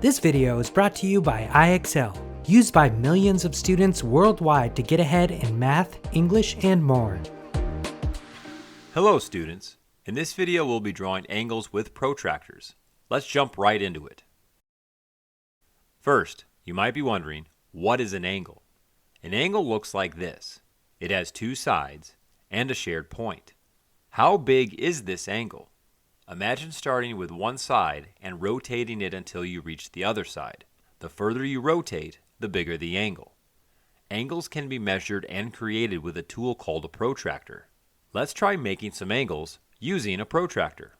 This video is brought to you by IXL, used by millions of students worldwide to get ahead in math, English, and more. Hello students. In this video we'll be drawing angles with protractors. Let's jump right into it. First, you might be wondering, what is an angle? An angle looks like this. It has two sides and a shared point. How big is this angle? Imagine starting with one side and rotating it until you reach the other side. The further you rotate, the bigger the angle. Angles can be measured and created with a tool called a protractor. Let's try making some angles using a protractor.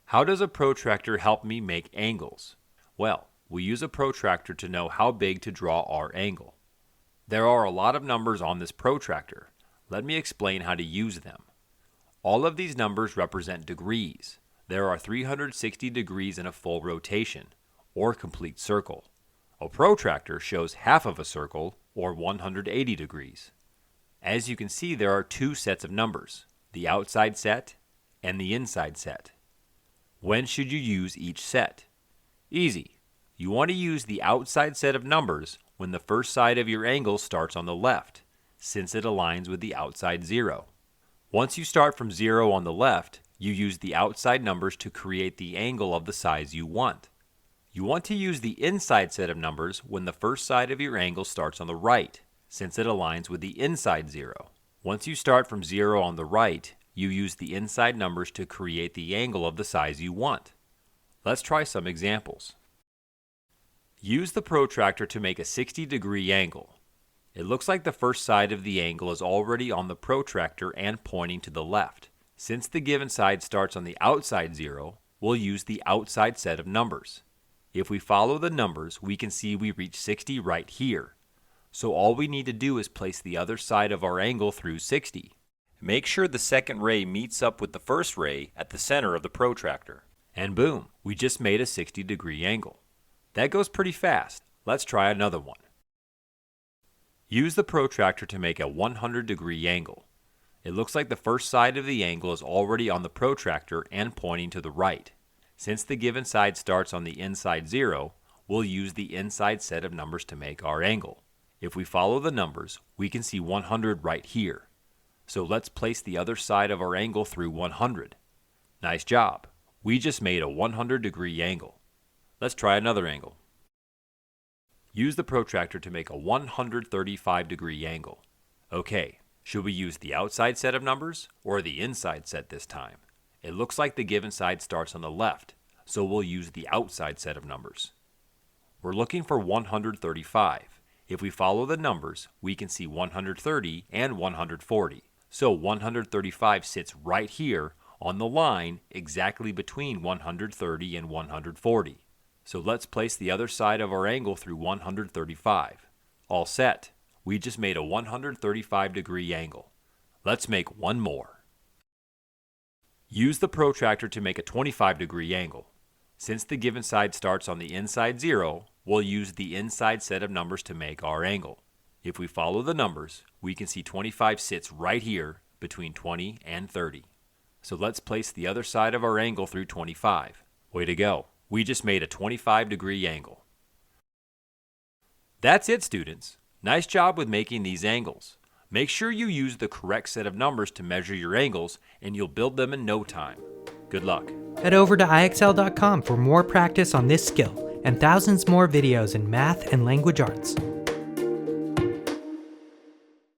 How does a protractor help me make angles? Well, we use a protractor to know how big to draw our angle. There are a lot of numbers on this protractor. Let me explain how to use them. All of these numbers represent degrees. There are 360 degrees in a full rotation, or complete circle. A protractor shows half of a circle, or 180 degrees. As you can see, there are two sets of numbers, the outside set and the inside set. When should you use each set? Easy. You want to use the outside set of numbers when the first side of your angle starts on the left, since it aligns with the outside zero. Once you start from 0 on the left, you use the outside numbers to create the angle of the size you want. You want to use the inside set of numbers when the first side of your angle starts on the right, since it aligns with the inside 0. Once you start from 0 on the right, you use the inside numbers to create the angle of the size you want. Let's try some examples. Use the protractor to make a 60-degree angle. It looks like the first side of the angle is already on the protractor and pointing to the left. Since the given side starts on the outside 0, we'll use the outside set of numbers. If we follow the numbers, we can see we reach 60 right here. So all we need to do is place the other side of our angle through 60. Make sure the second ray meets up with the first ray at the center of the protractor. And boom, we just made a 60-degree angle. That goes pretty fast. Let's try another one. Use the protractor to make a 100-degree angle. It looks like the first side of the angle is already on the protractor and pointing to the right. Since the given side starts on the inside 0, we'll use the inside set of numbers to make our angle. If we follow the numbers, we can see 100 right here. So let's place the other side of our angle through 100. Nice job. We just made a 100-degree angle. Let's try another angle. Use the protractor to make a 135-degree angle. Okay, should we use the outside set of numbers or the inside set this time? It looks like the given side starts on the left, so we'll use the outside set of numbers. We're looking for 135. If we follow the numbers, we can see 130 and 140. So 135 sits right here on the line exactly between 130 and 140. So let's place the other side of our angle through 135. All set. We just made a 135-degree angle. Let's make one more. Use the protractor to make a 25-degree angle. Since the given side starts on the inside 0, we'll use the inside set of numbers to make our angle. If we follow the numbers, we can see 25 sits right here between 20 and 30. So let's place the other side of our angle through 25. Way to go. We just made a 25-degree angle. That's it, students. Nice job with making these angles. Make sure you use the correct set of numbers to measure your angles, and you'll build them in no time. Good luck. Head over to IXL.com for more practice on this skill and thousands more videos in math and language arts.